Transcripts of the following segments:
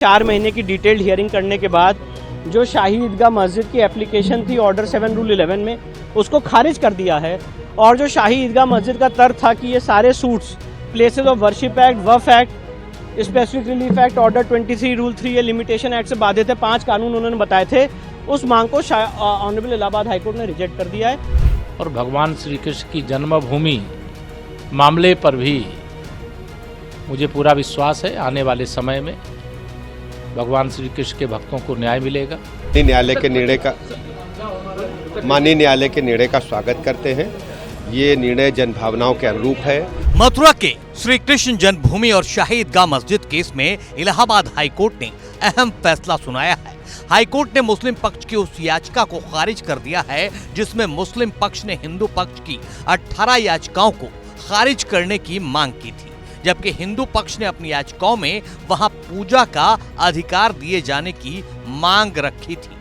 4 महीने की detailed hearing करने के बाद जो शाही ईदगाह मस्जिद की एप्लीकेशन थी ऑर्डर 7 रूल 11 में, उसको खारिज कर दिया है। और जो शाही ईदगाह मस्जिद का तर्क था कि ये सारे suits Places of Worship Act, Waqf Act, Specific Relief Act, order 23 rule 3 ये लिमिटेशन एक्ट से बाधित है। 5 कानून उन्होंने बताए थे। उस मांग को ऑनरेबल इलाहाबाद हाईकोर्ट ने रिजेक्ट कर दिया है। और भगवान श्री कृष्ण की जन्मभूमि मामले पर भी मुझे पूरा विश्वास है आने वाले समय में भगवान श्री कृष्ण के भक्तों को न्याय मिलेगा। माननीय न्यायालय के निर्णय का स्वागत करते हैं। ये निर्णय जनभावनाओं के अनुरूप है। मथुरा के श्री कृष्ण जन्मभूमि और शाही ईदगाह मस्जिद केस में इलाहाबाद हाईकोर्ट ने अहम फैसला सुनाया है। हाईकोर्ट ने मुस्लिम पक्ष की उस याचिका को खारिज कर दिया है जिसमें मुस्लिम पक्ष ने हिंदू पक्ष की 18 याचिकाओं को खारिज करने की मांग की थी, जबकि हिंदू पक्ष ने अपनी याचिकाओं में वहां पूजा का अधिकार दिए जाने की मांग रखी थी।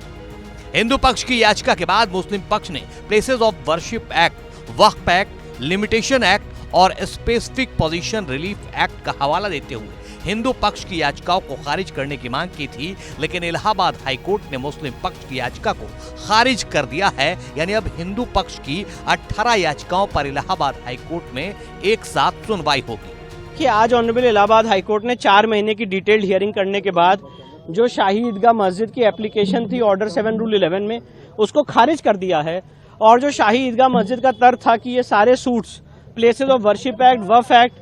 हिंदू पक्ष की याचिका के बाद मुस्लिम पक्ष ने places of Worship act, Waqf act, limitation act और स्पेसिफिक पोजीशन रिलीफ एक्ट का हवाला देते हुए हिंदू पक्ष की याचिकाओं को खारिज करने की मांग की थी, लेकिन इलाहाबाद हाईकोर्ट ने मुस्लिम पक्ष की याचिका को खारिज कर दिया है। यानी अब हिंदू पक्ष की 18 याचिकाओं पर इलाहाबाद हाईकोर्ट में एक साथ सुनवाई होगी। कि आज ऑनरेबल इलाहाबाद हाईकोर्ट ने 4 महीने की डिटेल्ड हियरिंग करने के बाद जो शाही ईदगाह मस्जिद की एप्लीकेशन थी ऑर्डर 7 रूल 11 में, उसको खारिज कर दिया है। और जो शाही ईदगाह मस्जिद का तर्क था कि ये सारे suits Places of Worship Act, Waqf Act,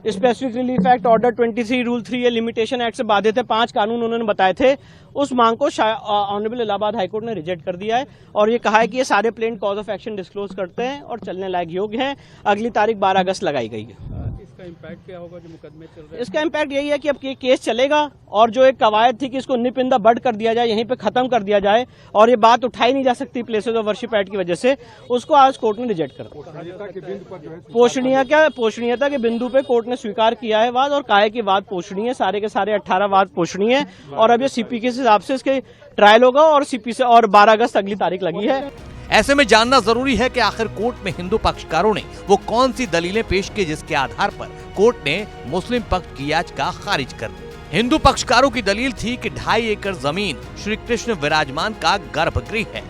Specific Relief Act, order 23 rule 3 ये लिमिटेशन एक्ट से बाधित है। 5 कानून उन्होंने बताए थे। उस मांग को ऑनरेबल इलाहाबाद हाईकोर्ट ने रिजेक्ट कर दिया है और ये कहा है कि ये सारे plain cause of action disclose करते हैं और चलने लायक योग्य हैं। अगली तारीख 12 अगस्त लगाई गई है। इसका इम्पैक्ट क्या होगा जो मुकदमे चल रहे हैं? इसका इम्पैक्ट यही है कि अब ये केस चलेगा और जो एक कवायद थी कि इसको निपिंदा बड कर दिया जाए, यहीं पे खत्म कर दिया जाए और ये बात उठाई नहीं जा सकती प्लेसेस ऑफ वर्शिप एक्ट की वजह से, उसको आज कोर्ट ने रिजेक्ट कर दिया। पोषणीयता के बिंदु पे कोर्ट ने स्वीकार किया है वाद और कहा है कि वाद पोषणीय है। सारे के सारे 18 वाद पोषणीय है और अब ये सीपी के हिसाब से इसके ट्रायल होगा और सीपी से और 12 अगस्त अगली तारीख लगी है। ऐसे में जानना जरूरी है कि आखिर कोर्ट में हिंदू पक्षकारों ने वो कौन सी दलीलें पेश की जिसके आधार पर कोर्ट ने मुस्लिम पक्ष की याचिका खारिज कर दी। हिंदू पक्षकारों की दलील थी कि 2.5 एकड़ जमीन श्री कृष्ण विराजमान का गर्भगृह है।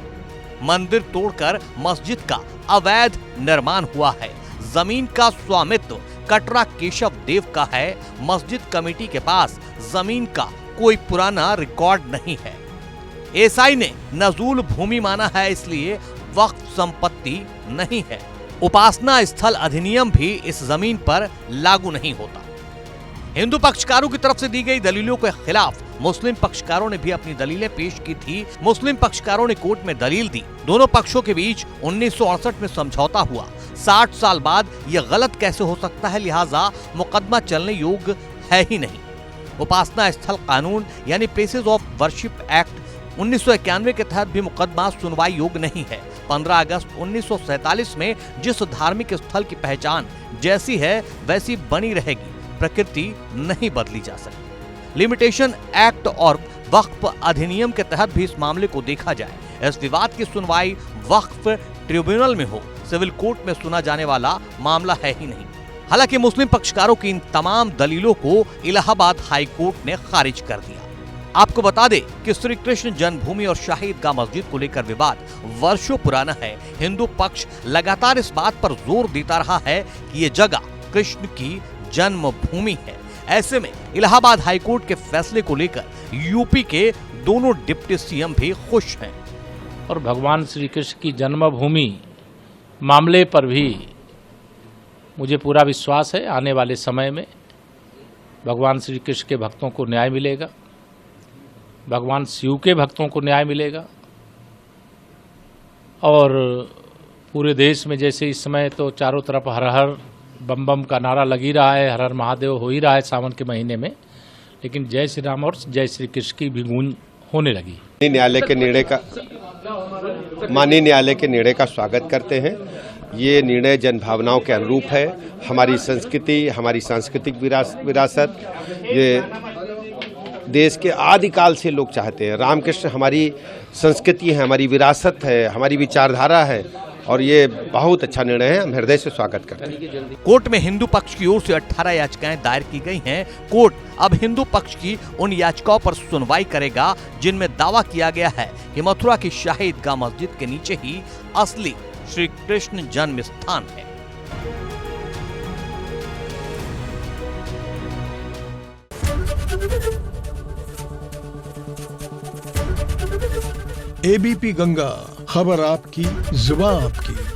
मंदिर तोड़कर मस्जिद का अवैध निर्माण हुआ है। जमीन का स्वामित्व कटरा केशव देव का है। मस्जिद कमेटी के पास जमीन का कोई पुराना रिकॉर्ड नहीं है। एसआई ने नजूल भूमि माना है, इसलिए वक्फ संपत्ति नहीं है। उपासना स्थल अधिनियम भी इस जमीन पर लागू नहीं होता। हिंदू पक्षकारों की तरफ से दी गई दलीलों के खिलाफ मुस्लिम पक्षकारों ने भी अपनी दलीलें पेश की थी। मुस्लिम पक्षकारों ने कोर्ट में दलील दी, दोनों पक्षों के बीच 1968 में समझौता हुआ। 60 साल बाद यह गलत कैसे हो सकता है, लिहाजा मुकदमा चलने योग्य है ही नहीं। उपासना स्थल कानून यानी प्लेसेस ऑफ वर्शिप एक्ट 1991 के तहत भी मुकदमा सुनवाई योग्य नहीं है। 15 अगस्त 1947 में जिस धार्मिक स्थल की पहचान जैसी है वैसी बनी रहेगी, प्रकृति नहीं बदली जा सकती। लिमिटेशन एक्ट और वक्फ अधिनियम के तहत भी इस मामले को देखा जाए। इस विवाद की सुनवाई वक्फ ट्रिब्यूनल में हो, सिविल कोर्ट में सुना जाने वाला मामला है ही नहीं। हालांकि मुस्लिम पक्षकारों की इन तमाम दलीलों को इलाहाबाद हाईकोर्ट ने खारिज कर दिया। आपको बता दें कि श्री कृष्ण जन्मभूमि और शाही ईदगाह मस्जिद को लेकर विवाद वर्षों पुराना है। हिंदू पक्ष लगातार इस बात पर जोर देता रहा है कि ये जगह कृष्ण की जन्मभूमि है। ऐसे में इलाहाबाद हाईकोर्ट के फैसले को लेकर यूपी के दोनों डिप्टी सीएम भी खुश हैं। और भगवान श्री कृष्ण की जन्मभूमि मामले पर भी मुझे पूरा विश्वास है आने वाले समय में भगवान श्री कृष्ण के भक्तों को न्याय मिलेगा, भगवान शिव के भक्तों को न्याय मिलेगा। और पूरे देश में जैसे इस समय तो चारों तरफ हर हर बम बम का नारा लग ही रहा है, हर हर महादेव हो ही रहा है सावन के महीने में, लेकिन जय श्री राम और जय श्री कृष्ण की भी गूंज होने लगी। माननीय न्यायालय के निर्णय का स्वागत करते हैं। ये निर्णय जनभावनाओं के अनुरूप है। हमारी संस्कृति, हमारी सांस्कृतिक विरासत, ये देश के आदिकाल से लोग चाहते हैं। रामकृष्ण हमारी संस्कृति है, हमारी विरासत है, हमारी विचारधारा है और ये बहुत अच्छा निर्णय है, हम हृदय से स्वागत करते हैं। कोर्ट में हिंदू पक्ष की ओर से 18 याचिकाएं दायर की गई हैं। कोर्ट अब हिंदू पक्ष की उन याचिकाओं पर सुनवाई करेगा जिनमें दावा किया गया है कि मथुरा की शाही ईदगाह मस्जिद के नीचे ही असली श्री कृष्ण जन्म स्थान है। एबीपी गंगा, खबर आपकी, जुबान आपकी।